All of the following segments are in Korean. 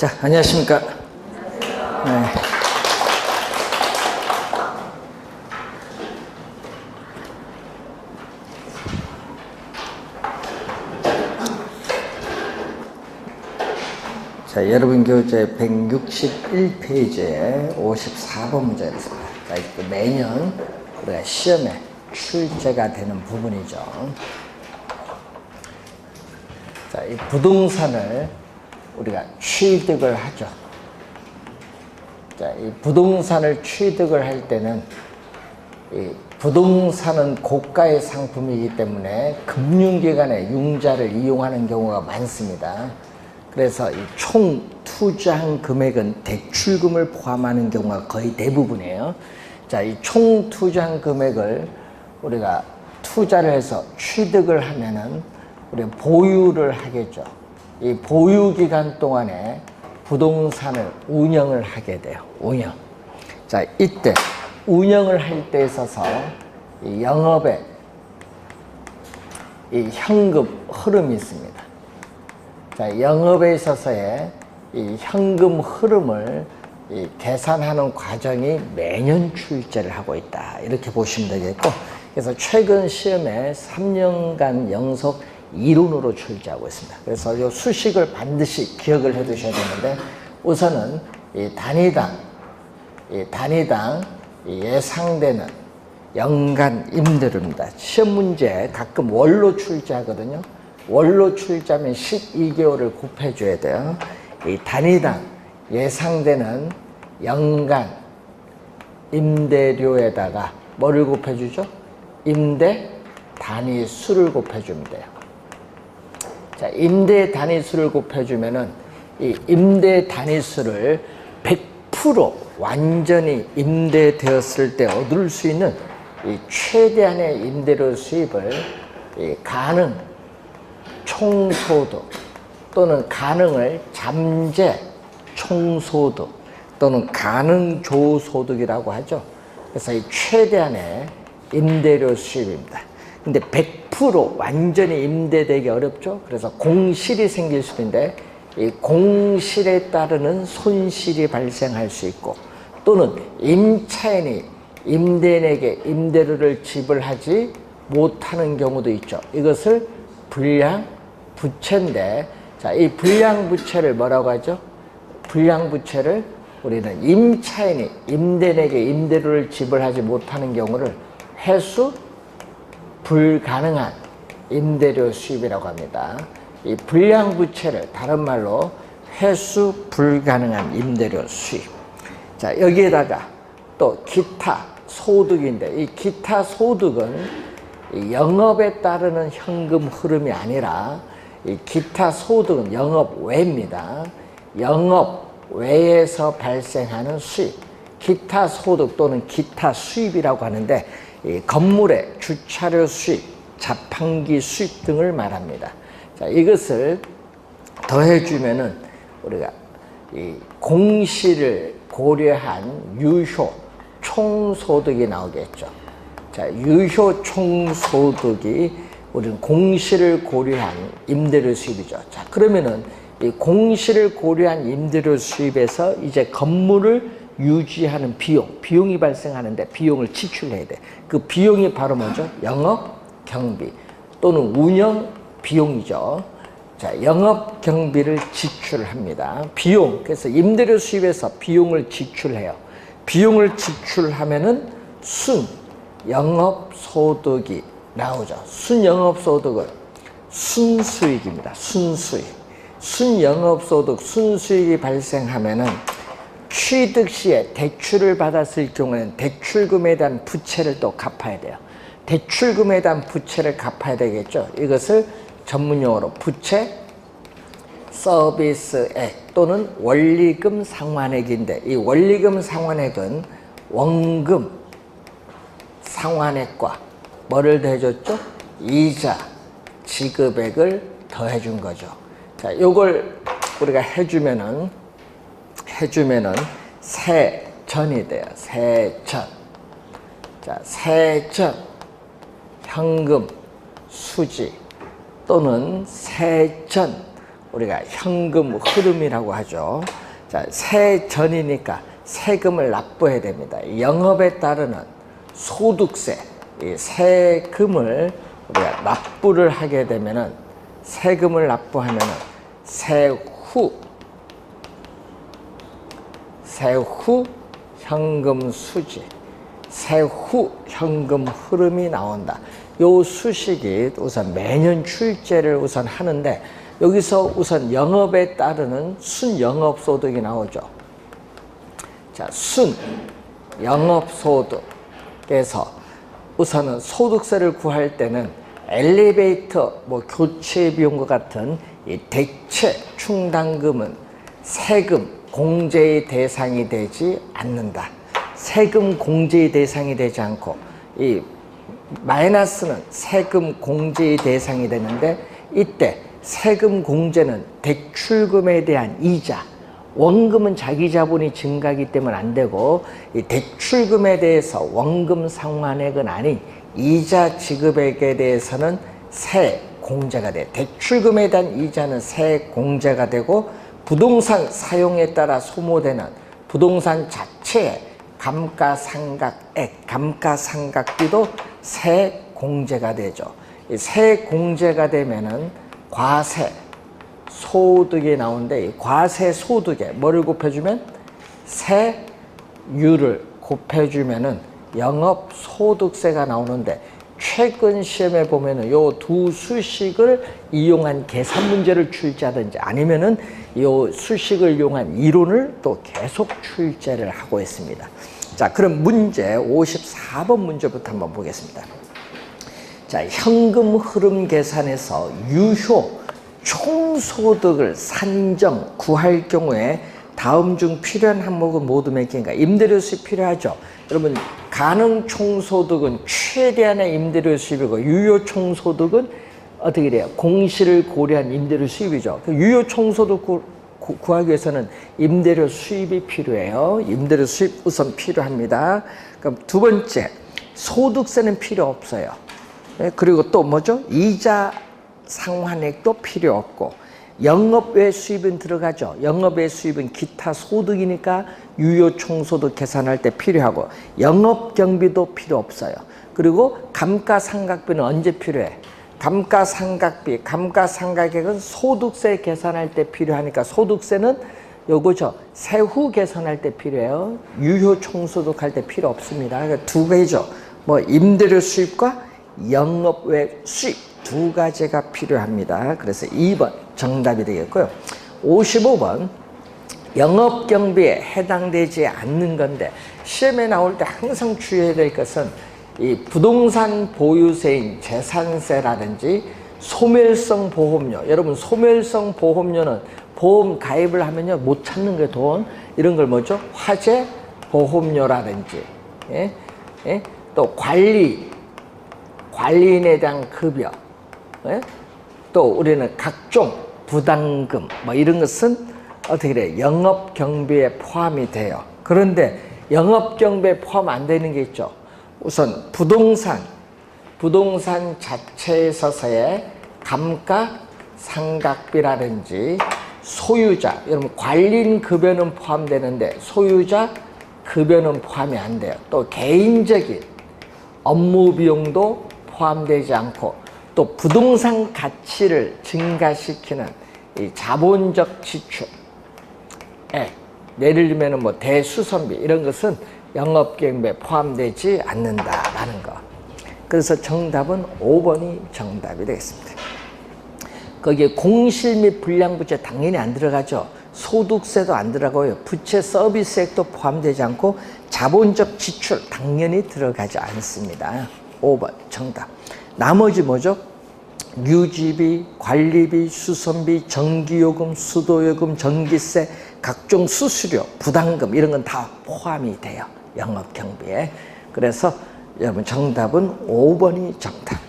자, 안녕하십니까. 네. 자, 여러분 교재 161페이지에 54번 문제였습니다. 자, 매년 우리가 시험에 출제가 되는 부분이죠. 자, 이 부동산을 우리가 취득을 하죠. 자, 이 부동산을 취득을 할 때는 이 부동산은 고가의 상품이기 때문에 금융기관의 융자를 이용하는 경우가 많습니다. 그래서 이 총 투자한 금액은 대출금을 포함하는 경우가 거의 대부분이에요. 자, 이 총 투자한 금액을 우리가 투자를 해서 취득을 하면은 우리가 보유를 하겠죠. 이 보유 기간 동안에 부동산을 운영을 하게 돼요. 운영. 자, 이때 운영을 할 때 있어서 이 영업에 이 현금 흐름이 있습니다. 자, 영업에 있어서의 이 현금 흐름을 이 계산하는 과정이 매년 출제를 하고 있다. 이렇게 보시면 되겠고, 그래서 최근 시험에 3년간 연속 이론으로 출제하고 있습니다. 그래서 이 수식을 반드시 기억을 해 두셔야 되는데, 우선은 이 단위당 예상되는 연간 임대료입니다. 시험 문제 가끔 월로 출제하거든요. 월로 출제하면 12개월을 곱해줘야 돼요. 이 단위당 예상되는 연간 임대료에다가 뭐를 곱해주죠? 임대 단위수를 곱해주면 돼요. 자, 임대 단위수를 곱해주면은 이 임대 단위수를 100% 완전히 임대되었을 때 얻을 수 있는 이 최대한의 임대료 수입을 이 가능 총소득 또는 가능을 잠재 총소득 또는 가능 조소득이라고 하죠. 그래서 이 최대한의 임대료 수입입니다. 근데 100% 완전히 임대되기 어렵죠. 그래서 공실이 생길 수도 있는데 이 공실에 따르는 손실이 발생할 수 있고, 또는 임차인이 임대인에게 임대료를 지불하지 못하는 경우도 있죠. 이것을 불량부채인데, 자, 이 불량부채를 뭐라고 하죠? 불량부채를 우리는 임차인이 임대인에게 임대료를 지불하지 못하는 경우를 회수 불가능한 임대료 수입이라고 합니다. 이 불량부채를 다른 말로 회수 불가능한 임대료 수입. 자, 여기에다가 또 기타 소득인데, 이 기타 소득은 이 영업에 따르는 현금 흐름이 아니라 이 기타 소득은 영업 외입니다. 영업 외에서 발생하는 수입, 기타 소득 또는 기타 수입이라고 하는데, 이 건물의 주차료 수입, 자판기 수입 등을 말합니다. 자, 이것을 더해주면은 우리가 이 공시를 고려한 유효 총소득이 나오겠죠. 자, 유효 총소득이 우리는 공시를 고려한 임대료 수입이죠. 자, 그러면은 이 공시를 고려한 임대료 수입에서 이제 건물을 유지하는 비용이 발생하는데 비용을 지출해야 돼. 그 비용이 바로 뭐죠? 영업 경비 또는 운영 비용이죠. 자, 영업 경비를 지출합니다. 비용, 그래서 임대료 수입에서 비용을 지출해요. 비용을 지출하면은 순 영업 소득이 나오죠. 순 영업 소득은 순수익입니다. 순수익. 순 영업 소득, 순수익이 발생하면은 취득 시에 대출을 받았을 경우에는 대출금에 대한 부채를 또 갚아야 돼요. 대출금에 대한 부채를 갚아야 되겠죠. 이것을 전문용어로 부채 서비스액 또는 원리금 상환액인데, 이 원리금 상환액은 원금 상환액과 뭐를 더해줬죠? 이자 지급액을 더해준 거죠. 자, 요걸 우리가 해주면은 세전이 돼요. 세전. 자, 세전 현금 수지 또는 세전 우리가 현금 흐름이라고 하죠. 자, 세전이니까 세금을 납부해야 됩니다. 영업에 따르는 소득세, 이 세금을 우리가 납부를 하게 되면은 세금을 납부하면은 세후 현금 수지, 세후 현금 흐름이 나온다. 요 수식이 우선 매년 출제를 우선 하는데 여기서 우선 영업에 따르는 순영업소득이 나오죠. 자, 순영업소득에서 우선은 소득세를 구할 때는 엘리베이터 교체 비용과 같은 이 대체 충당금은 세금 공제의 대상이 되지 않는다. 세금 공제의 대상이 되지 않고 이 마이너스는 세금 공제의 대상이 되는데 이때 세금 공제는 대출금에 대한 이자, 원금은 자기 자본이 증가하기 때문에 안 되고 이 대출금에 대해서 원금 상환액은 아닌 이자 지급액에 대해서는 세 공제가 돼. 대출금에 대한 이자는 세 공제가 되고 부동산 사용에 따라 소모되는 부동산 자체의 감가상각액, 감가상각비도 세 공제가 되죠. 이 세 공제가 되면은 과세 소득이 나오는데 이 과세 소득에 뭐를 곱해주면 세율을 곱해주면은 영업 소득세가 나오는데 최근 시험에 보면은 요 두 수식을 이용한 계산 문제를 출제하든지 아니면은 요 수식을 이용한 이론을 또 계속 출제를 하고 있습니다. 자, 그럼 문제 54번 문제부터 한번 보겠습니다. 자, 현금 흐름 계산에서 유효 총소득을 산정 구할 경우에 다음 중 필요한 항목은 모두 몇 개인가? 임대료 수입 필요하죠. 여러분, 가능 총소득은 최대한의 임대료 수입이고 유효 총소득은 어떻게 돼요? 공시를 고려한 임대료 수입이죠. 유효 총소득 구하기 위해서는 임대료 수입이 필요해요. 임대료 수입 우선 필요합니다. 그럼 두 번째, 소득세는 필요 없어요. 그리고 또 뭐죠? 이자 상환액도 필요 없고 영업 외 수입은 들어가죠. 영업 외 수입은 기타 소득이니까 유효 총소득 계산할 때 필요하고 영업 경비도 필요 없어요. 그리고 감가상각비는 언제 필요해? 감가상각비, 감가상각액은 소득세 계산할 때 필요하니까 소득세는 요거죠. 세후 계산할 때 필요해요. 유효 총소득 할 때 필요 없습니다. 그러니까 두 가지죠. 임대료 수입과 영업 외 수입 두 가지가 필요합니다. 그래서 2번 정답이 되겠고요. 55번 영업 경비에 해당되지 않는 건데 시험에 나올 때 항상 주의해야 될 것은 이 부동산 보유세인 재산세라든지 소멸성 보험료. 여러분, 소멸성 보험료는 보험 가입을 하면요 못 찾는 게 돈. 이런 걸 뭐죠? 화재 보험료라든지 또 관리인에 대한 급여, 또 우리는 각종 부담금 이런 것은 어떻게 돼요? 영업 경비에 포함이 돼요. 그런데 영업 경비에 포함 안 되는 게 있죠. 우선 부동산 자체에 있어서의 감가상각비라든지 소유자, 여러분 관리인 급여는 포함되는데 소유자 급여는 포함이 안 돼요. 또 개인적인 업무 비용도 포함되지 않고 또 부동산 가치를 증가시키는 이 자본적 지출, 예를 들면 대수선비 이런 것은 영업경비에 포함되지 않는다라는 거. 그래서 정답은 5번이 정답이 되겠습니다. 거기에 공실 및 불량부채 당연히 안 들어가죠. 소득세도 안 들어가고요. 부채 서비스액도 포함되지 않고 자본적 지출 당연히 들어가지 않습니다. 5번 정답. 나머지 뭐죠? 유지비, 관리비, 수선비, 전기요금, 수도요금, 전기세, 각종 수수료, 부담금 이런 건 다 포함이 돼요. 영업경비에. 그래서 여러분 정답은 5번이 정답.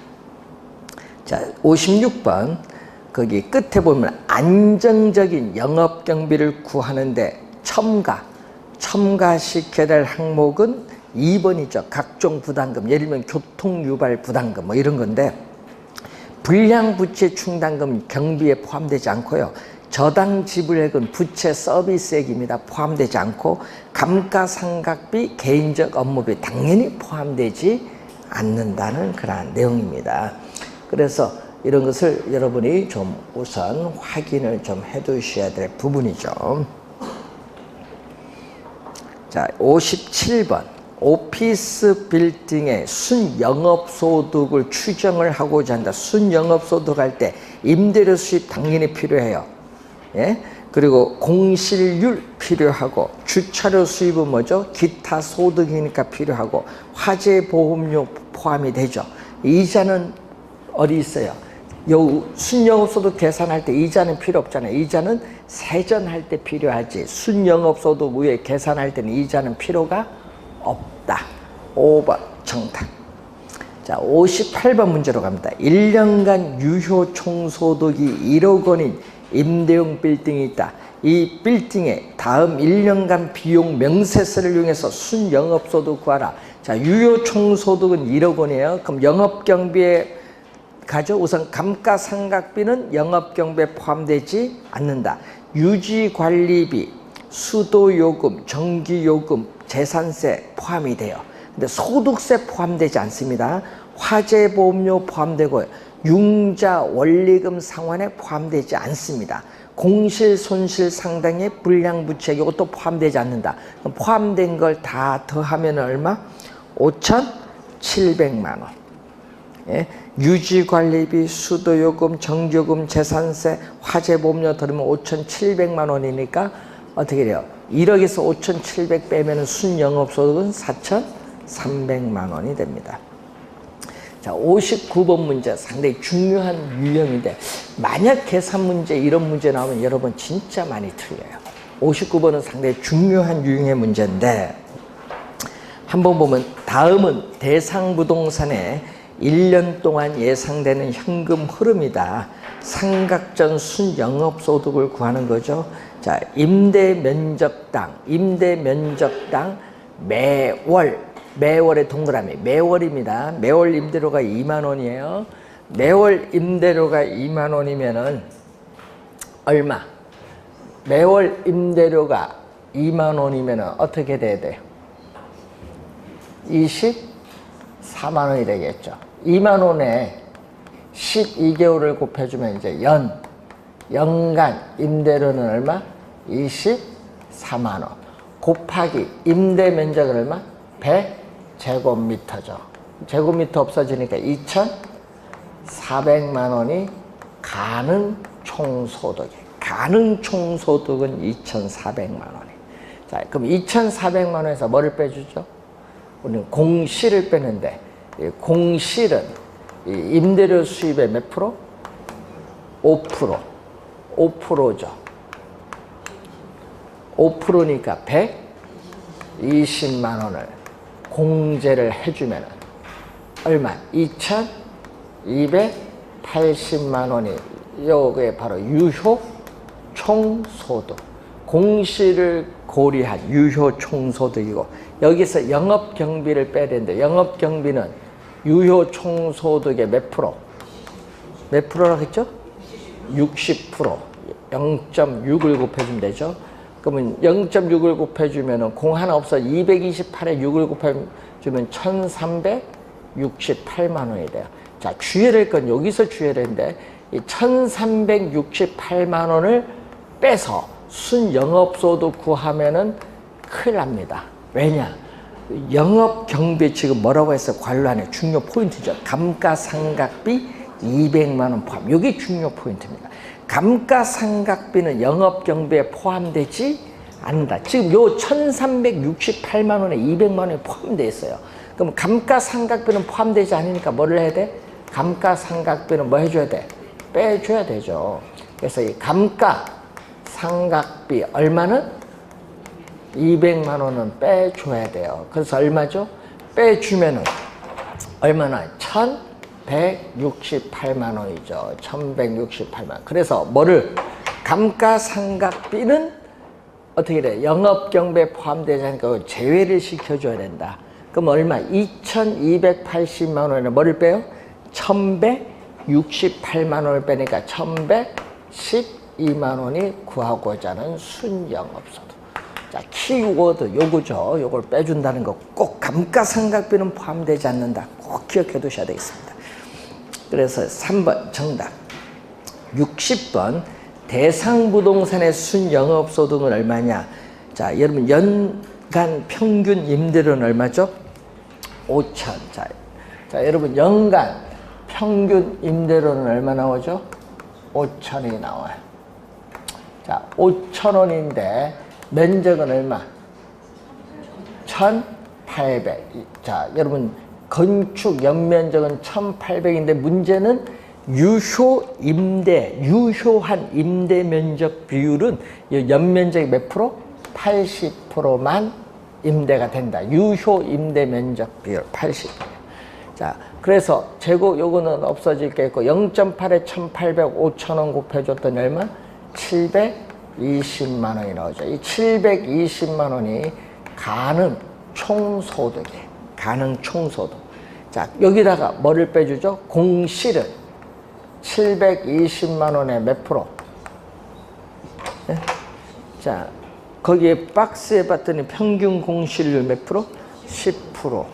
자, 56번 거기 끝에 보면 안정적인 영업경비를 구하는데 첨가시켜야 될 항목은 2번이죠. 각종 부담금, 예를 들면 교통유발 부담금 이런 건데 불량부채 충당금 경비에 포함되지 않고요. 저당 지불액은 부채 서비스액입니다. 포함되지 않고 감가상각비, 개인적 업무비 당연히 포함되지 않는다는 그러한 내용입니다. 그래서 이런 것을 여러분이 좀 우선 확인을 좀 해 두셔야 될 부분이죠. 자, 57번. 오피스 빌딩의 순영업소득을 추정을 하고자 한다. 순영업소득 할 때 임대료 수입 당연히 필요해요. 예? 그리고 공실률 필요하고, 주차료 수입은 뭐죠? 기타 소득이니까 필요하고, 화재 보험료 포함이 되죠. 이자는 어디 있어요? 요 순영업소득 계산할 때 이자는 필요 없잖아요. 이자는 세전할 때 필요하지, 순영업소득 위에 계산할 때는 이자는 필요가 없다. 5번 정답. 자, 58번 문제로 갑니다. 1년간 유효 총소득이 1억 원인 임대용 빌딩이 있다. 이 빌딩에 다음 1년간 비용 명세서를 이용해서 순영업소득 구하라. 자, 유효 총소득은 1억 원이에요. 그럼 영업경비에 가죠. 우선 감가상각비는 영업경비에 포함되지 않는다. 유지관리비, 수도요금, 전기요금, 재산세 포함이 돼요. 근데 소득세 포함되지 않습니다. 화재보험료 포함되고요. 융자 원리금 상환에 포함되지 않습니다. 공실 손실 상당의 불량부채 이것도 포함되지 않는다. 그럼 포함된 걸 다 더하면 얼마? 5,700만 원. 예? 유지관리비, 수도요금, 전기요금, 재산세, 화재보험료 들으면 5,700만 원이니까 어떻게 돼요? 1억에서 5,700 빼면 순영업소득은 4,300만 원이 됩니다. 자, 59번 문제 상당히 중요한 유형인데, 만약 계산 문제 이런 문제 나오면 여러분 진짜 많이 틀려요. 59번은 상당히 중요한 유형의 문제인데, 한번 보면 다음은 대상 부동산의 1년 동안 예상되는 현금 흐름이다. 상각전 순영업소득을 구하는 거죠. 자, 임대면적당 매월의 동그라미 매월입니다. 매월 임대료가 2만 원이에요. 매월 임대료가 2만 원이면은 얼마? 매월 임대료가 2만 원이면은 어떻게 돼야 돼요? 24만 원이 되겠죠. 2만 원에 12개월을 곱해주면 이제 연간 임대료는 얼마? 24만 원 곱하기 임대 면적은 얼마? 100제곱미터죠. 제곱미터 없어지니까 2,400만 원이 가능 총소득이. 가능 총소득은 2,400만 원이. 자, 그럼 2,400만 원에서 뭐를 빼주죠? 우리는 공실을 빼는데, 공실은 임대료 수입의 몇 프로? 5%. 5%죠. 5%니까 120만 원을 공제를 해주면 얼마? 2,280만 원이 요게 바로 유효 총소득. 공실을 고려한 유효 총소득이고, 여기서 영업경비를 빼야 되는데, 영업경비는 유효 총소득의 몇 프로? 몇 프로라고 했죠? 60%. 0.6을 곱해주면 되죠. 그러면 0.6을 곱해주면 공 하나 없어 228에 6을 곱해주면 1,368만 원이 돼요. 자, 주의해야 될 건 여기서 주의해야 되는데, 이 1,368만 원을 빼서 순영업소득 구하면은 큰일 납니다. 왜냐? 영업경비 지금 뭐라고 했어요? 관료안에 중요 포인트죠. 감가상각비 200만 원 포함. 이게 중요 포인트입니다. 감가상각비는 영업경비에 포함되지 않는다. 지금 요 1,368만 원에 200만 원이 포함되어 있어요. 그럼 감가상각비는 포함되지 않으니까 뭐를 해야 돼? 감가상각비는 뭐 해줘야 돼? 빼줘야 되죠. 그래서 이 감가상각비 얼마는? 200만 원은 빼줘야 돼요. 그래서 얼마죠? 빼주면은 얼마나? 1,168만 원이죠. 1,168만 원. 그래서 뭐를? 감가상각비는 어떻게 돼? 영업경비에 포함되지 않으니까 제외를 시켜줘야 된다. 그럼 얼마? 2,280만 원에 뭐를 빼요? 1,168만 원을 빼니까 1,118 42만 원이 구하고자 하는 순영업소득. 자, 키워드 요거죠. 요걸 빼준다는 거 꼭 감가상각비는 포함되지 않는다. 꼭 기억해 두셔야 되겠습니다. 그래서 3번 정답. 60번 대상 부동산의 순영업소득은 얼마냐? 자, 여러분 연간 평균 임대료는 얼마죠? 5천. 자, 여러분 연간 평균 임대료는 얼마 나오죠? 5천이 나와요. 자, 5,000원인데 면적은 얼마? 1,800. 자, 여러분 건축 연면적은 1,800인데 문제는 유효한 임대 면적 비율은 연면적이 몇 프로? 80%만 임대가 된다. 유효 임대 면적 비율 80%. 자, 그래서 재고 요거는 없어질 게 있고 0.8에 1,800, 5,000원 곱해줬더니 얼마? 720만 원이 나오죠. 이 720만 원이 가능 총소득이에요. 가능 총소득. 자, 여기다가 뭐를 빼주죠? 공실은 720만 원에 몇 프로? 네? 자, 거기에 박스에 봤더니 평균 공실률 몇 프로? 10%.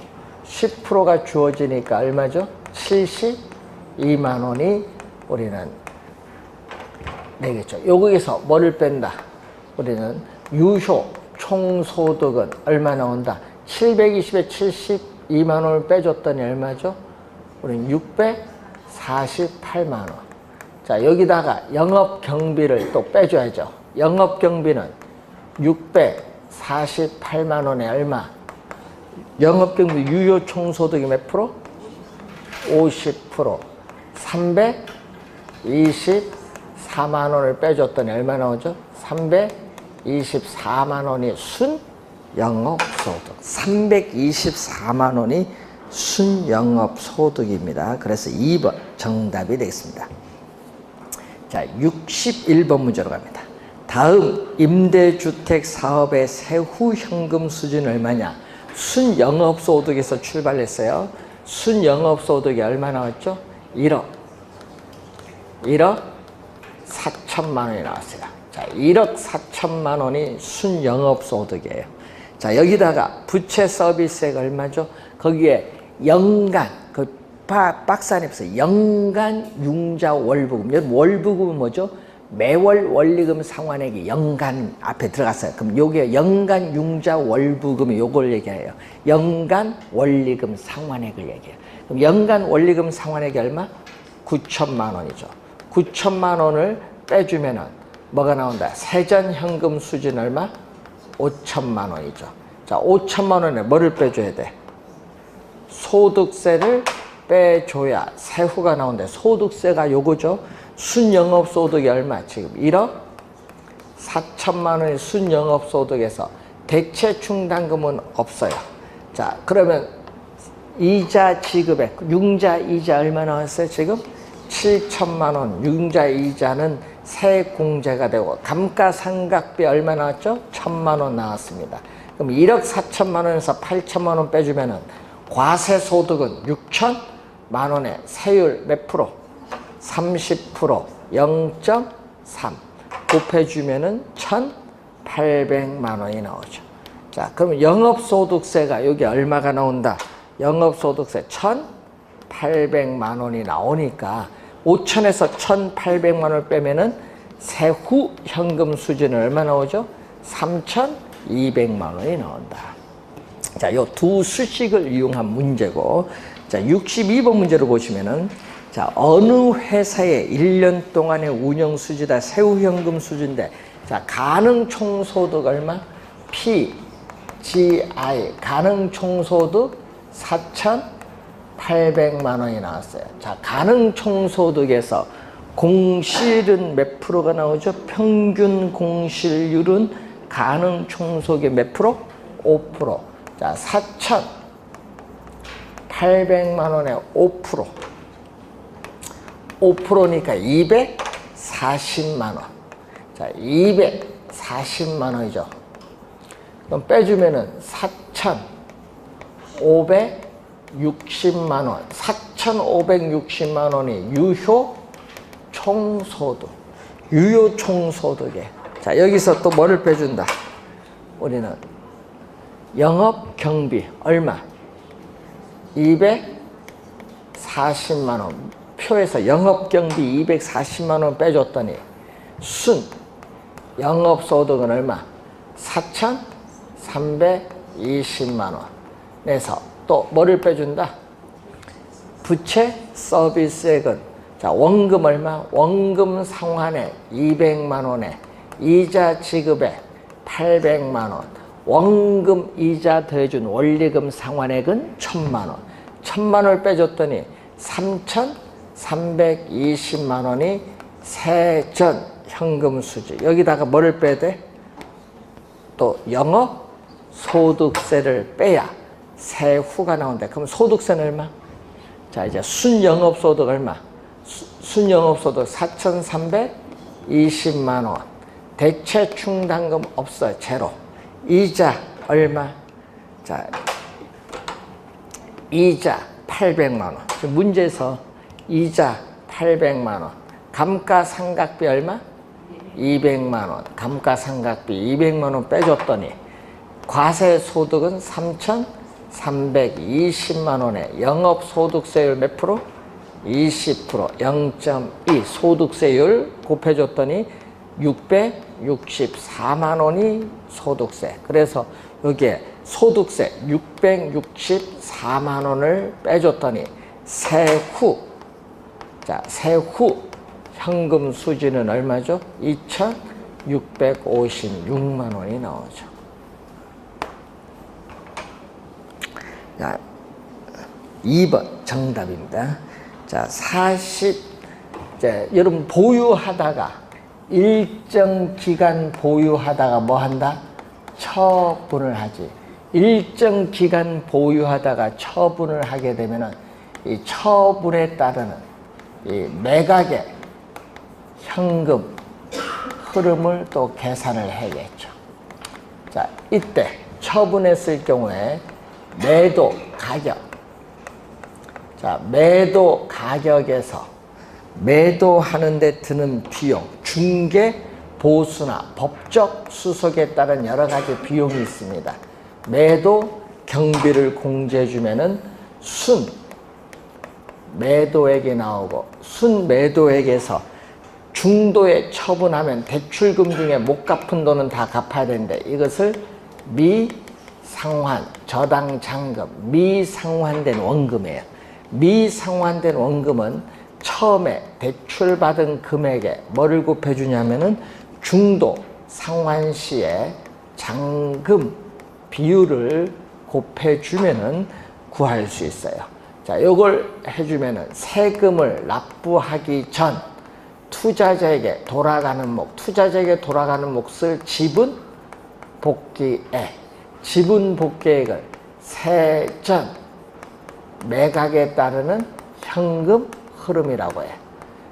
10%가 주어지니까 얼마죠? 72만 원이 우리는 내겠죠. 여기에서 뭐를 뺀다? 우리는 유효 총소득은 얼마 나온다? 720에 72만 원을 빼줬더니 얼마죠? 우리는 648만 원. 자, 여기다가 영업경비를 또 빼줘야죠. 영업경비는 648만 원에 얼마? 영업경비 유효 총소득이 몇 프로? 50%. 324만 원을 빼줬더니 얼마 나오죠? 324만 원이 순영업소득. 324만 원이 순영업소득입니다. 그래서 2번 정답이 되겠습니다. 자, 61번 문제로 갑니다. 다음 임대주택 사업의 세후 현금 수준은 얼마냐? 순영업소득에서 출발했어요. 순영업소득이 얼마 나왔죠? 1억 4천만 원이 나왔어요. 자, 1억 4천만 원이 순영업소득이에요. 자, 여기다가 부채 서비스가 얼마죠? 거기에 연간, 그 박스 안에 있어요. 연간 융자 월부금. 월부금은 뭐죠? 매월 원리금 상환액이 연간 앞에 들어갔어요. 그럼 요게 연간 융자 월부금이 요걸 얘기해요. 연간 원리금 상환액을 얘기해요. 그럼 연간 원리금 상환액이 얼마? 9천만 원이죠. 9천만 원을 빼주면은 뭐가 나온다? 세전 현금 수준 얼마? 5천만 원이죠. 자, 5천만 원에 뭐를 빼줘야 돼? 소득세를 빼줘야 세후가 나온대. 소득세가 요거죠. 순영업소득이 얼마? 지금 1억 4천만 원의 순영업소득에서 대체 충당금은 없어요. 자, 그러면 이자 지급액, 융자 이자 얼마 나왔어요? 지금 7천만 원. 융자 이자는 세공제가 되고 감가상각비 얼마 나왔죠? 1,000만 원 나왔습니다. 그럼 1억 4천만 원에서 8천만 원 빼주면은 과세소득은 6천만 원에 세율 몇 프로? 30%, 0.3 곱해주면은 1,800만 원이 나오죠. 자, 그러면 영업소득세가 여기 얼마가 나온다? 영업소득세 1,800만 원이 나오니까 5천에서 1,800만 원을 빼면은 세후 현금 수준은 얼마 나오죠? 3,200만 원이 나온다. 자, 요 두 수식을 이용한 문제고, 자, 62번 문제를 보시면은, 자, 어느 회사의 1년 동안의 운영 수지다 세후 현금 수준인데, 자, 가능 총소득 얼마? PGI 가능 총소득 4,800만 원이 나왔어요. 자, 가능 총소득에서 공실은 몇 프로가 나오죠? 평균 공실률은 가능 총소득의 몇 프로? 5%. 자, 4,800만 원에 5%. 5%니까 240만 원. 자, 240만 원이죠. 그럼 빼주면은 4,560만 원. 4,560만 원이 유효 총소득. 유효 총소득에. 자, 여기서 또 뭐를 빼준다? 우리는 영업 경비 얼마? 240만 원. 표에서 영업 경비 240만 원 빼줬더니 순 영업 소득은 얼마? 4,320만 원. 내서 또 뭐를 빼준다? 부채 서비스액은 자, 원금 얼마? 원금 상환에 200만 원에 이자 지급에 800만 원. 원금 이자 더해준 원리금 상환액은 1,000만 원. 1,000만 원을 빼줬더니 3,320만 원이 세전 현금 수지. 여기다가 뭐를 빼야 돼? 또 영업 소득세를 빼야 세후가 나온다. 그럼 소득세는 얼마? 자, 이제 순영업소득 얼마? 순영업소득 4,320만 원. 대체 충당금 없어, 제로. 이자 얼마? 자, 이자 800만 원. 지금 문제에서 이자 800만 원. 감가상각비 얼마? 200만 원. 감가상각비 200만 원 빼줬더니 과세소득은 3,320만 원에 영업소득세율 몇 프로? 20%, 0.2 소득세율 곱해줬더니 664만 원이 소득세. 그래서 여기에 소득세 664만 원을 빼줬더니 세후, 자, 세후 현금 수지는 얼마죠? 2,656만 원이 나오죠. 자, 2번 정답입니다. 자, 이제 여러분 보유하다가 일정 기간 보유하다가 뭐 한다? 처분을 하지. 일정 기간 보유하다가 처분을 하게 되면은 이 처분에 따르는 이 매각의 현금 흐름을 또 계산을 해야겠죠. 자, 이때 처분했을 경우에 매도 가격. 자, 매도 가격에서 매도하는 데 드는 비용, 중개, 보수나 법적 수속에 따른 여러 가지 비용이 있습니다. 매도 경비를 공제해 주면은 순 매도액이 나오고 순 매도액에서 중도에 처분하면 대출금 중에 못 갚은 돈은 다 갚아야 되는데 이것을 미상환, 저당 잔금, 미상환된 원금이에요. 미상환된 원금은 처음에 대출받은 금액에 뭐를 곱해주냐면은 중도 상환 시에 잔금 비율을 곱해주면은 구할 수 있어요. 자, 요걸 해주면은 세금을 납부하기 전 투자자에게 돌아가는 목, 투자자에게 돌아가는 몫을 지분 복귀액, 지분 복귀액을 세전 매각에 따르는 현금 흐름이라고 해.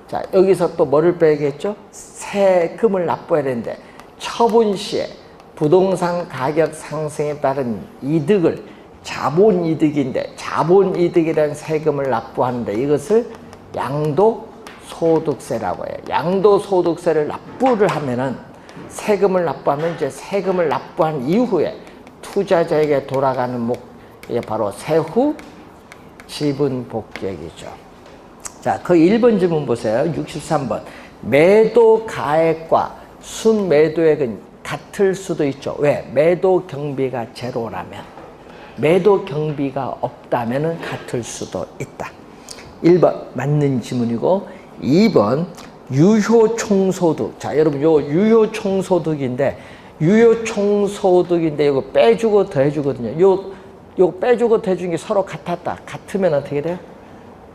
자, 여기서 또 뭐를 빼야겠죠? 세금을 납부해야 되는데 처분 시에 부동산 가격 상승에 따른 이득을 자본이득인데 자본이득이라는 세금을 납부하는데 이것을 양도소득세라고 해요. 양도소득세를 납부를 하면은 세금을 납부하면 이제 세금을 납부한 이후에 투자자에게 돌아가는 목, 이게 바로 세후 지분 복귀액이죠. 자, 그 1번 질문 보세요. 63번. 매도 가액과 순매도액은 같을 수도 있죠. 왜? 매도 경비가 제로라면. 매도 경비가 없다면 같을 수도 있다. 1번 맞는 지문이고 2번 유효 총소득. 자, 여러분 요 유효 총소득인데 이거 빼주고 더해주거든요. 요 빼주고 더해주는 게 서로 같았다. 같으면 어떻게 돼요?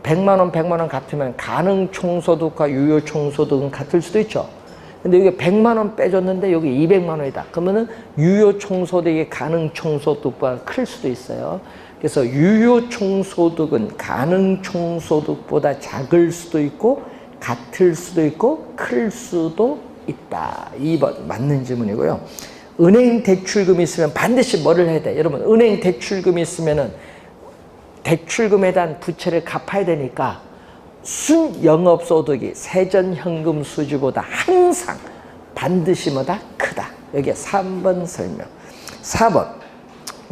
100만 원, 100만 원 같으면 가능 총소득과 유효 총소득은 같을 수도 있죠. 근데 여기 100만 원 빼줬는데 여기 200만 원이다. 그러면은 유효 총소득이 가능 총소득보다 클 수도 있어요. 그래서 유효 총소득은 가능 총소득보다 작을 수도 있고 같을 수도 있고 클 수도 있다. 2번 맞는 질문이고요. 은행 대출금이 있으면 반드시 뭐를 해야 돼? 여러분, 은행 대출금이 있으면은 대출금에 대한 부채를 갚아야 되니까 순영업소득이 세전현금 수지보다 항상 반드시 뭐다? 크다. 여기에 3번 설명. 4번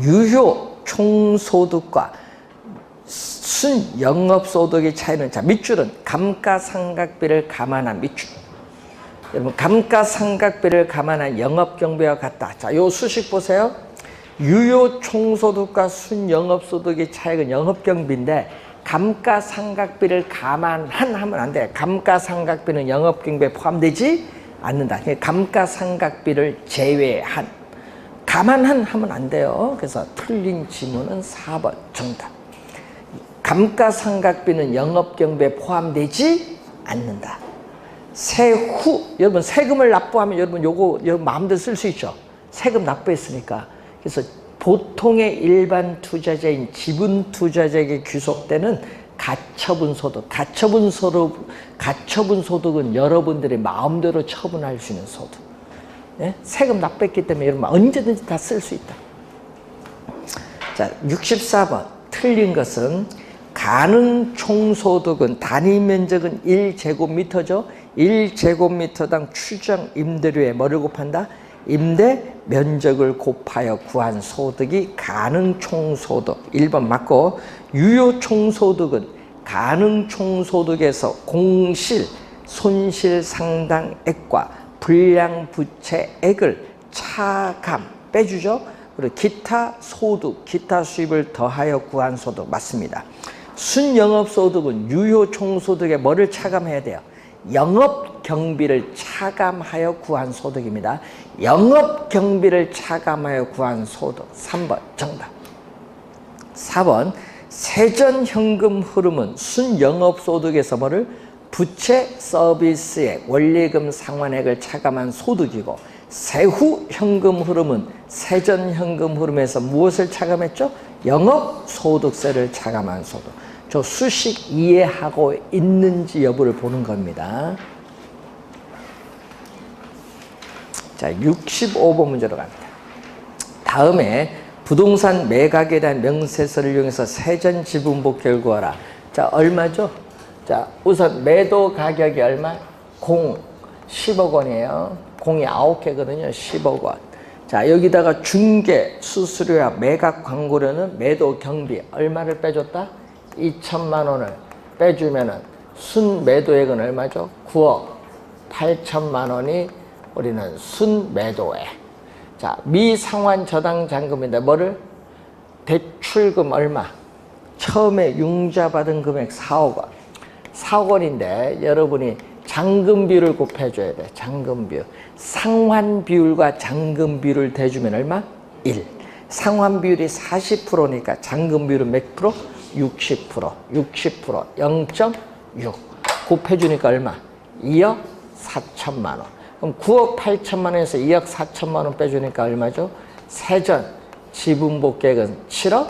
유효 총소득과 순영업소득의 차이는, 자, 밑줄은 감가상각비를 감안한 밑줄. 여러분, 감가상각비를 감안한 영업경비와 같다. 자, 요 수식 보세요. 유효 총소득과 순영업소득의 차이는 영업경비인데 감가상각비를 감안한 하면 안 돼. 감가상각비는 영업경비에 포함되지 않는다. 감가상각비를 제외한, 감안한 하면 안 돼요. 그래서 틀린 지문은 4번 정답. 감가상각비는 영업경비에 포함되지 않는다. 세후, 여러분 세금을 납부하면 여러분 요거 여러분 마음대로 쓸 수 있죠. 세금 납부했으니까. 그래서 보통의 일반 투자자인 지분 투자자에게 귀속되는 가처분 소득, 가처분 소득은 여러분들이 마음대로 처분할 수 있는 소득. 예? 세금 납부했기 때문에 여러분 언제든지 다 쓸 수 있다. 자, 64번 틀린 것은 가능 총소득은 단위 면적은 1제곱미터죠. 1제곱미터당 추정 임대료에 뭐를 곱한다? 임대 면적을 곱하여 구한 소득이 가능 총소득. 1번 맞고, 유효 총소득은 가능 총소득에서 공실 손실 상당액과 불량 부채액을 차감 빼주죠. 그리고 기타 소득, 기타 수입을 더하여 구한 소득 맞습니다. 순영업소득은 유효 총소득에 뭐를 차감해야 돼요? 영업경비를 차감하여 구한 소득입니다. 영업경비를 차감하여 구한 소득 3번 정답. 4번 세전현금 흐름은 순영업소득에서 뭐를? 부채 서비스액 원리금 상환액을 차감한 소득이고, 세후 현금 흐름은 세전현금 흐름에서 무엇을 차감했죠? 영업소득세를 차감한 소득. 저 수식 이해하고 있는지 여부를 보는 겁니다. 자, 65번 문제로 갑니다. 다음에 부동산 매각에 대한 명세서를 이용해서 세전 지분 복귀를 구하라. 자, 얼마죠? 자, 우선 매도 가격이 얼마? 10억 원이에요. 공이 9개거든요. 10억 원. 자, 여기다가 중개 수수료와 매각 광고료는 매도 경비 얼마를 빼줬다? 2천만 원을 빼주면은 순매도액은 얼마죠? 9억 8천만 원이 우리는 순매도액. 자, 미상환 저당 잔금인데 뭐를? 대출금 얼마? 처음에 융자 받은 금액 4억 원. 4억 원인데 여러분이 잔금 비율을 곱해줘야 돼. 잔금 비율. 상환 비율과 잔금 비율을 대주면 얼마? 1. 상환 비율이 40%니까 잔금 비율은 몇 프로? 60%. 60%. 0.6. 곱해주니까 얼마? 2억 4천만 원. 그럼 9억 8천만 원에서 2억 4천만 원 빼주니까 얼마죠? 세전 지분복 계획은 7억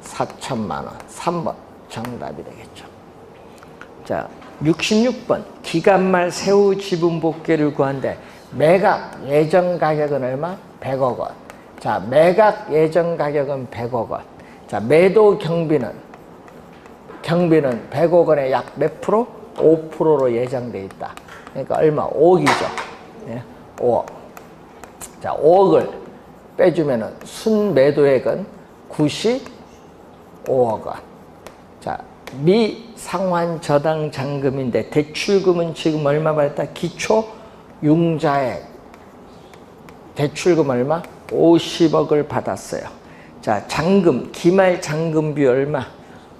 4천만 원. 3번 정답이 되겠죠. 자, 66번 기간말 세후 지분 복귀를 구한데 매각 예정 가격은 얼마? 100억 원. 자, 매각 예정 가격은 100억 원. 자, 매도 경비는 100억 원에 약 몇 프로? 5%로 예정돼 있다. 그러니까 얼마? 5억이죠. 예? 5억. 자, 5억을 빼주면은 순매도액은 95억 원. 자, 미상환 저당 잔금인데 대출금은 지금 얼마 받았다? 기초 융자액 대출금 얼마? 50억을 받았어요. 자, 잔금 기말 잔금 비율 얼마?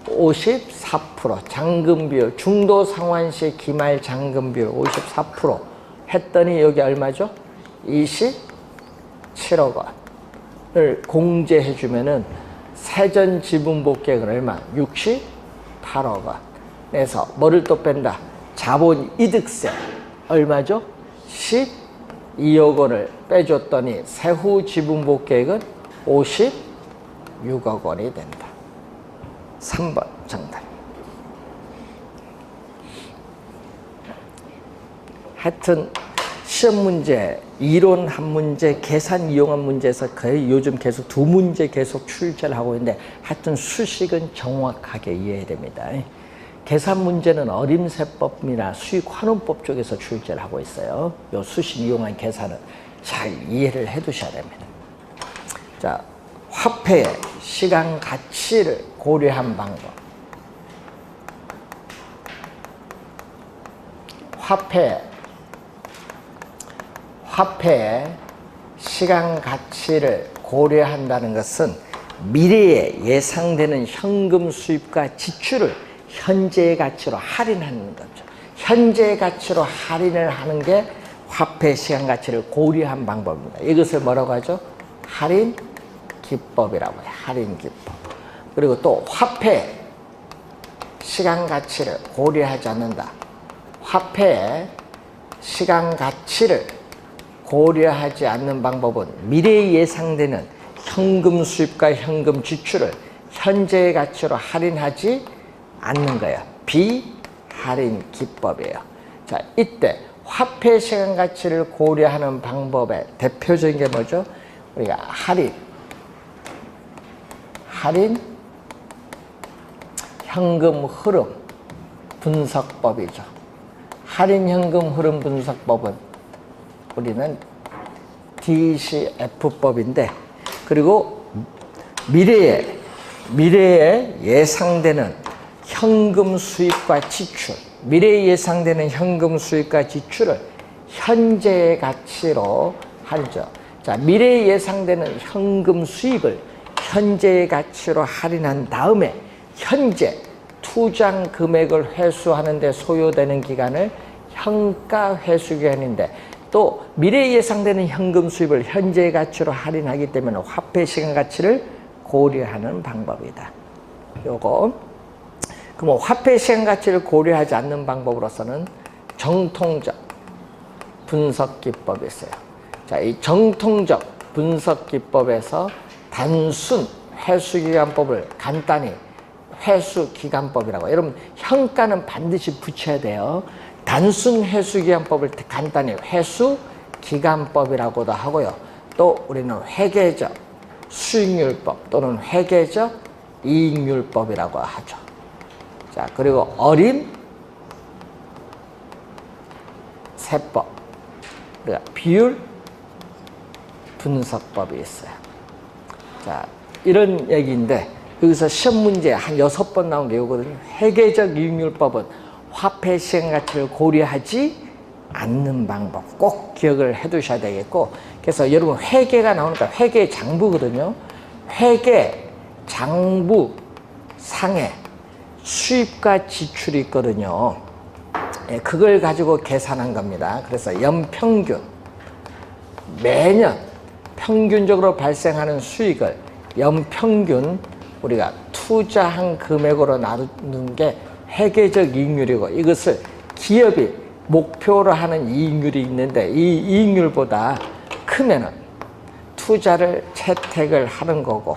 54%. 잔금 비율 중도 상환 시 기말 잔금 비율 54% 했더니 여기 얼마죠? 27억 원을 공제해 주면은 세전 지분 복귀액은 얼마? 68억 원. 그래서 뭐를 또 뺀다? 자본 이득세 얼마죠? 12억 원을 빼줬더니 세후 지분 복귀액은 56억 원이 된다. 3번 정답. 하여튼 시험 문제, 이론 한 문제, 계산 이용한 문제에서 거의 요즘 계속 두 문제 계속 출제를 하고 있는데 하여튼 수식은 정확하게 이해해야 됩니다. 계산 문제는 어림세법이나 수익환원법 쪽에서 출제를 하고 있어요. 요 수식 이용한 계산은 잘 이해를 해 두셔야 됩니다. 자, 화폐의 시간 가치를 고려한 방법. 화폐의 시간 가치를 고려한다는 것은 미래에 예상되는 현금 수입과 지출을 현재의 가치로 할인하는 거죠. 현재의 가치로 할인을 하는 게 화폐 시간 가치를 고려한 방법입니다. 이것을 뭐라고 하죠? 할인 기법이라고 해요. 할인 기법. 그리고 또 화폐 시간 가치를 고려하지 않는다. 화폐의 시간 가치를 고려하지 않는 방법은 미래에 예상되는 현금 수입과 현금 지출을 현재의 가치로 할인하지 않는 거예요. 비할인 기법이에요. 자, 이때 화폐 시간 가치를 고려하는 방법의 대표적인 게 뭐죠? 우리가 할인 현금 흐름 분석법이죠. 할인 현금 흐름 분석법은 우리는 DCF법인데, 그리고 미래에 예상되는 현금 수입과 지출, 미래에 예상되는 현금 수입과 지출을 현재의 가치로 하죠. 자, 미래에 예상되는 현금 수입을 현재의 가치로 할인한 다음에 현재 투자 금액을 회수하는 데 소요되는 기간을 현가 회수 기간인데, 또 미래에 예상되는 현금 수입을 현재의 가치로 할인하기 때문에 화폐 시간 가치를 고려하는 방법이다. 요거. 그럼 화폐 시간 가치를 고려하지 않는 방법으로서는 정통적 분석 기법이 있어요. 자, 이 정통적 분석 기법에서 단순 회수 기간법을 간단히 회수 기간법이라고. 여러분, 현가는 반드시 붙여야 돼요. 단순 회수 기간법을 간단히 회수 기간법이라고도 하고요. 또 우리는 회계적 수익률법 또는 회계적 이익률법이라고 하죠. 자, 그리고 어림 세법, 그러니까 비율 분석법이 있어요. 자, 이런 얘기인데 여기서 시험 문제 한 6번 나온 게 이거거든요. 회계적 이익률법은 화폐 시간 가치를 고려하지 않는 방법 꼭 기억을 해 두셔야 되겠고, 그래서 여러분 회계가 나오니까 회계 장부거든요. 회계 장부 상에 수입과 지출이 있거든요. 예, 그걸 가지고 계산한 겁니다. 그래서 연평균 매년 평균적으로 발생하는 수익을 연평균 우리가 투자한 금액으로 나누는 게 회계적 이익률이고, 이것을 기업이 목표로 하는 이익률이 있는데 이 이익률보다 크면은 투자를 채택을 하는 거고,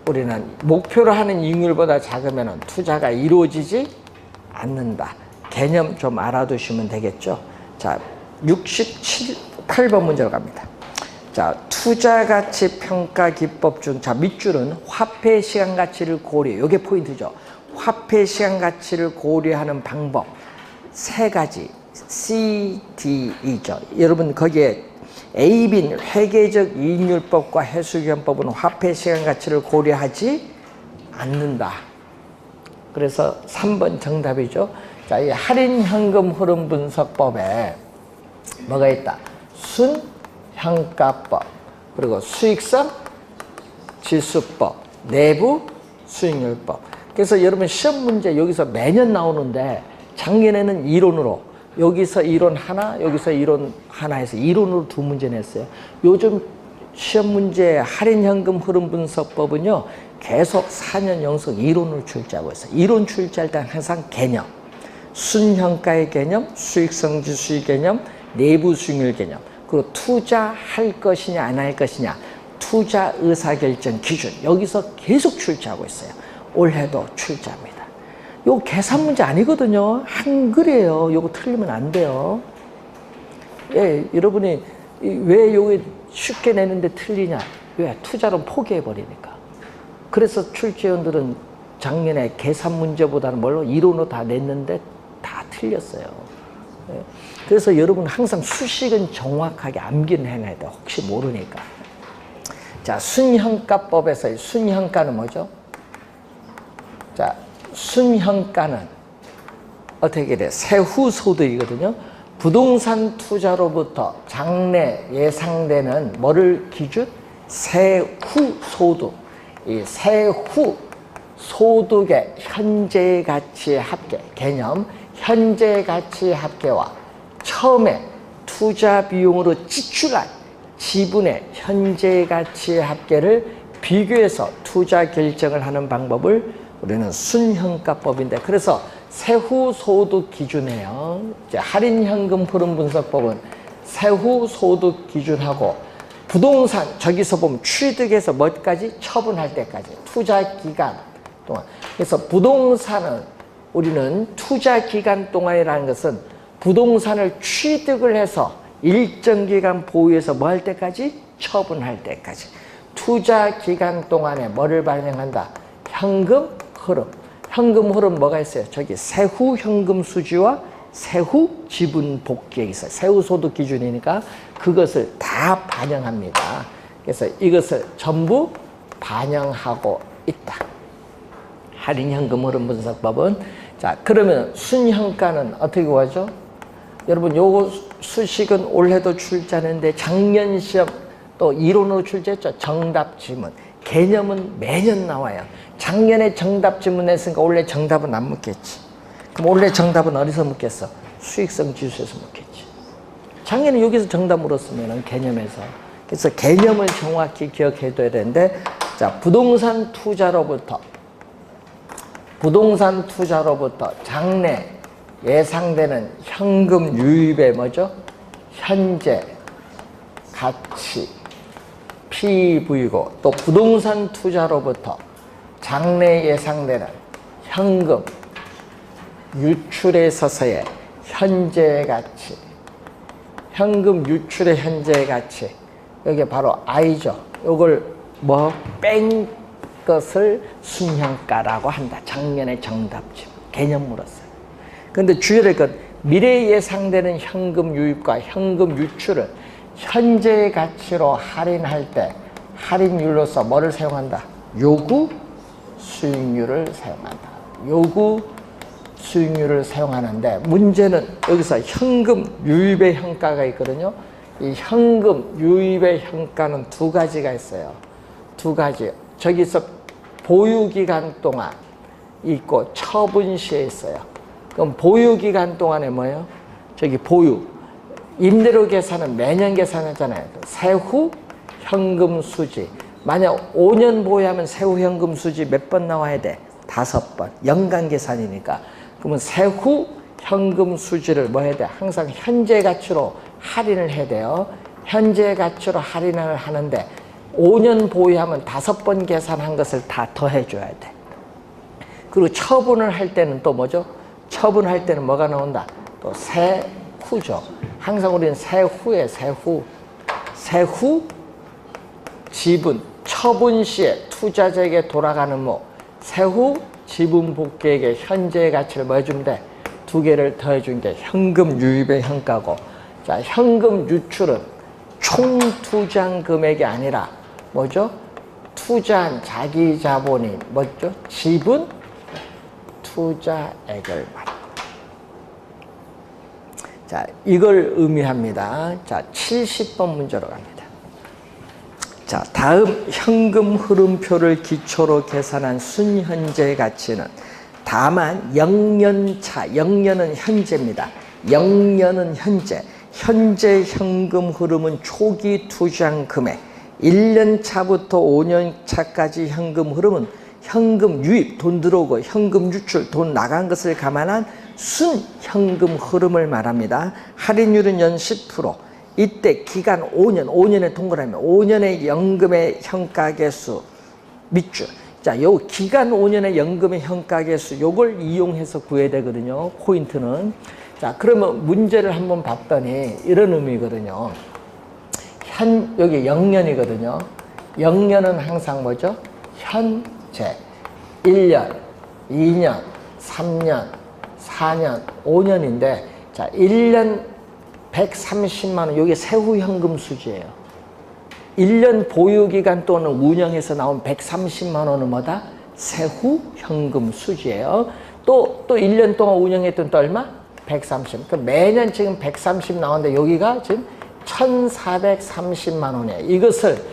우리는 목표로 하는 이익률보다 작으면은 투자가 이루어지지 않는다. 개념 좀 알아두시면 되겠죠. 자, 8번 문제로 갑니다. 자, 투자가치 평가 기법 중, 자, 밑줄은 화폐 시간 가치를 고려, 이게 포인트죠. 화폐 시간 가치를 고려하는 방법 3가지 CDE죠. 여러분 거기에 A, B는 회계적 이익률법과 회수기간법은 화폐 시간 가치를 고려하지 않는다. 그래서 3번 정답이죠. 자, 이 할인 현금 흐름 분석법에 뭐가 있다? 순현가법, 그리고 수익성 지수법, 내부 수익률법. 그래서 여러분 시험 문제 여기서 매년 나오는데, 작년에는 이론으로 여기서 이론 하나, 여기서 이론 하나 해서 이론으로 2문제 냈어요. 요즘 시험 문제 할인 현금 흐름 분석법은요 계속 4년 연속 이론을 출제하고 있어요. 이론 출제할 때 항상 개념, 순현가의 개념, 수익성 지수의 개념, 내부 수익률 개념, 그리고 투자할 것이냐 안 할 것이냐, 투자 의사결정 기준, 여기서 계속 출제하고 있어요. 올해도 출제합니다. 요거 계산 문제 아니거든요. 한글이에요. 요거 틀리면 안 돼요. 예, 여러분이 왜 요게 쉽게 내는데 틀리냐? 왜? 투자로 포기해버리니까. 그래서 출제위원들은 작년에 계산 문제보다는 뭘로 이론으로 다 냈는데 다 틀렸어요. 그래서 여러분 항상 수식은 정확하게 암기는 해놔야 돼요. 혹시 모르니까. 자, 순형가법에서의 순형가는 뭐죠? 자, 순형가는 어떻게 돼요? 세후소득이거든요. 부동산 투자로부터 장래 예상되는 뭐를 기준? 세후소득. 이 세후소득의 현재 가치의 합계, 개념, 현재 가치의 합계와 처음에 투자 비용으로 지출한 지분의 현재 가치의 합계를 비교해서 투자 결정을 하는 방법을 우리는 순형가법인데, 그래서 세후소득 기준이에요. 이제 할인현금 흐름 분석법은 세후소득 기준하고 부동산, 저기서 보면 취득해서 뭐까지? 처분할 때까지. 투자 기간 동안. 그래서 부동산은 우리는 투자 기간 동안이라는 것은 부동산을 취득을 해서 일정 기간 보유해서 뭐 할 때까지? 처분할 때까지. 투자 기간 동안에 뭐를 발행한다? 현금 흐름. 현금 흐름 뭐가 있어요? 저기 세후 현금 수지와 세후 지분 복귀액이 있어요. 세후 소득 기준이니까 그것을 다 반영합니다. 그래서 이것을 전부 반영하고 있다. 할인 현금 흐름 분석법은. 자, 그러면 순형가는 어떻게 구하죠? 여러분, 요거 수식은 올해도 출제하는데 작년 시험 또 이론으로 출제했죠. 정답 지문. 개념은 매년 나와요. 작년에 정답 지문 냈으니까 올해 정답은 안 묻겠지. 그럼 올해 정답은 어디서 묻겠어? 수익성 지수에서 묻겠지. 작년에 여기서 정답 물었으면 개념에서. 그래서 개념을 정확히 기억해둬야 되는데, 자, 부동산 투자로부터 장래 예상되는 현금 유입의 뭐죠? 현재 가치 PV고, 또 부동산 투자로부터 장래 예상되는 현금 유출에 있어서의 현재 가치, 현금 유출의 현재 가치, 여기 바로 I죠. 이걸 뭐 뺀 것을 순형가라고 한다. 작년에 정답집 개념 물었어요. 그런데 주의할 것, 미래 예상되는 현금 유입과 현금 유출을 현재 가치로 할인할 때 할인율로서 뭐를 사용한다? 요구 수익률을 사용한다. 요구 수익률을 사용하는데, 문제는 여기서 현금 유입의 현가가 있거든요. 이 현금 유입의 현가는 두 가지가 있어요. 두 가지. 저기서 보유기간 동안 있고 처분 시에 있어요. 그럼 보유기간 동안에 뭐예요? 저기 보유. 임대료 계산은 매년 계산하잖아요. 세후 현금 수지. 만약 5년 보유하면 세후 현금 수지 몇 번 나와야 돼? 5번. 연간 계산이니까. 그러면 세후 현금 수지를 뭐 해야 돼? 항상 현재 가치로 할인을 해야 돼요. 현재 가치로 할인을 하는데 5년 보유하면 5번 계산한 것을 다 더해줘야 돼. 그리고 처분을 할 때는 또 뭐죠? 처분할 때는 뭐가 나온다? 또 세후죠. 항상 우리는 세후에 세후 지분, 처분 시에 투자자에게 돌아가는 뭐 세후 지분 복귀액의 현재 가치를 뭐 해주면 돼? 두 개를 더해준 게 현금 유입의 현가고, 자, 현금 유출은 총 투자한 금액이 아니라 뭐죠? 투자한 자기 자본이 뭐죠? 지분 투자액을 말합니다. 자, 이걸 의미합니다. 자, 70번 문제로 갑니다. 자, 다음 현금 흐름표를 기초로 계산한 순현재 가치는 다만 0년차, 0년은 현재입니다. 0년은 현재. 현재 현금 흐름은 초기 투자한 금액. 1년 차부터 5년 차까지 현금 흐름은 현금 유입, 돈 들어오고 현금 유출, 돈 나간 것을 감안한 순현금 흐름을 말합니다. 할인율은 연 10%. 이때 기간 5년, 5년의 동그라미, 5년의 연금의 현가계수 밑줄. 자, 요 기간 5년의 연금의 현가계수, 요걸 이용해서 구해야 되거든요. 포인트는. 자, 그러면 문제를 한번 봤더니 이런 의미거든요. 여기 0년이거든요. 0년은 항상 뭐죠? 현재. 1년, 2년, 3년, 4년, 5년인데, 자, 1년 130만 원, 이게 세후 현금 수지예요. 1년 보유기간 또는 운영에서 나온 130만 원은 뭐다? 세후 현금 수지예요. 또 1년 동안 운영했던 또 얼마? 130. 그러니까 매년 지금 130 나오는데 여기가 지금 1430만 원이에요. 이것을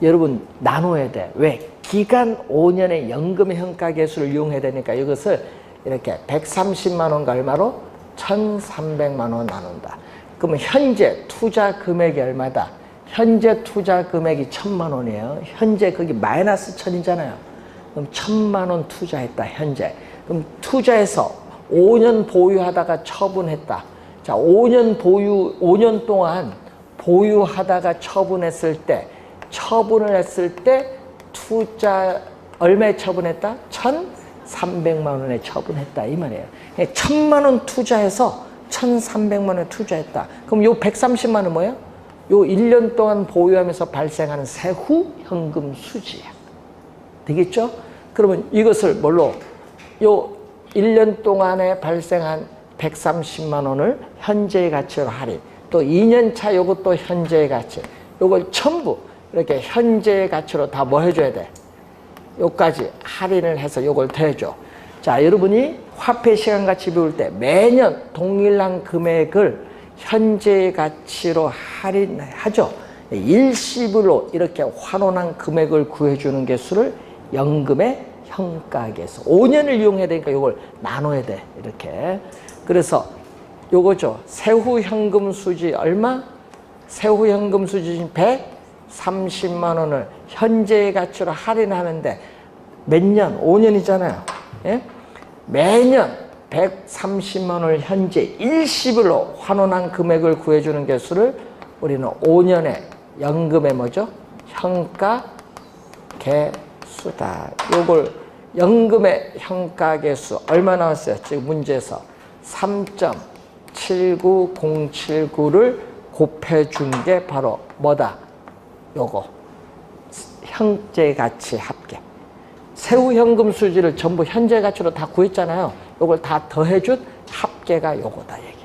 여러분 나눠야 돼. 왜? 기간 5년의 연금의 현가계수를 이용해야 되니까 이것을 이렇게 130만 원과 얼마로? 1300만 원 나눈다. 그러면 현재 투자 금액이 얼마다? 현재 투자 금액이 1000만 원이에요. 현재 거기 마이너스 1000이잖아요. 그럼 1000만 원 투자했다, 현재. 그럼 투자해서 5년 보유하다가 처분했다. 자, 5년 동안 보유하다가 처분을 했을 때 투자 얼마에 처분했다? 1300만 원에 처분했다, 이 말이에요. 1000만 원 투자해서 1300만 원에 투자했다. 그럼 요 130만 원 뭐예요? 요 1년 동안 보유하면서 발생하는 세후 현금 수지야. 되겠죠? 그러면 이것을 뭘로? 요 1년 동안에 발생한 130만 원을 현재의 가치로 할인. 또 2년 차 요것도 현재의 가치. 요걸 전부 이렇게 현재의 가치로 다 뭐 해줘야 돼? 요까지 할인을 해서 요걸 더해줘. 자, 여러분이 화폐 시간가치 배울 때 매년 동일한 금액을 현재의 가치로 할인하죠. 일시불로 이렇게 환원한 금액을 구해주는 개수를 연금의 현가계수. 5년을 이용해야 되니까 이걸 나눠야 돼. 이렇게. 그래서 요거죠. 세후 현금 수지 얼마? 세후 현금 수지 130만 원을 현재의 가치로 할인하는데 몇 년? 5년이잖아요. 예? 매년 130만 원을 현재 일시불로 환원한 금액을 구해주는 개수를 우리는 5년의 연금의 뭐죠? 현가계수다. 요걸 연금의 현가계수 얼마 나왔어요? 지금 문제에서 3.79079를 곱해준 게 바로 뭐다? 요거 현재 가치 합계. 세후 현금 수지를 전부 현재 가치로 다 구했잖아요. 요걸 다 더해준 합계가 요거다 얘기.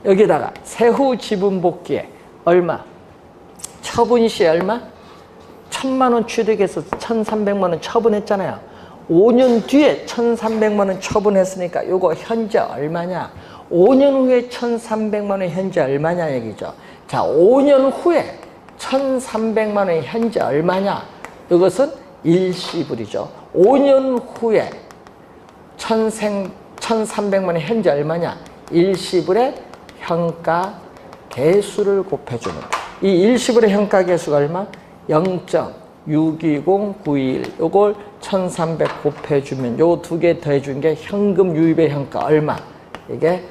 여기다가 세후 지분 복귀에 얼마? 처분 시에 얼마? 1000만 원 취득해서 1300만 원 처분했잖아요. 5년 뒤에 1300만 원 처분했으니까 요거 현재 얼마냐? 5년 후에 1300만 원 현재 얼마냐 얘기죠. 자, 5년 후에 1300만 원이 현재 얼마냐? 이것은 일시불이죠. 5년 후에 1300만 원이 현재 얼마냐? 일시불의 현가계수를 곱해주는. 이 일시불의 현가계수가 얼마? 0.62091. 요걸 1300 곱해주면 요 두 개 더해준 게 현금 유입의 현가 얼마? 이게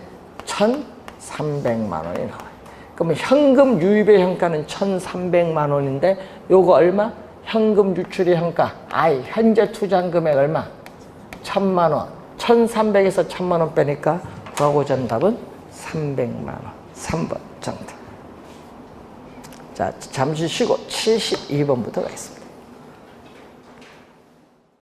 1300만 원이 나와요. 그러면 현금 유입의 현가는 1300만 원인데 요거 얼마? 현금 유출의 현가. 현재 투자한 금액 얼마? 1000만 원. 1300에서 1000만 원 빼니까 구하고자 하는 답은 300만 원. 3번 정답. 자, 잠시 쉬고 72번부터 가겠습니다.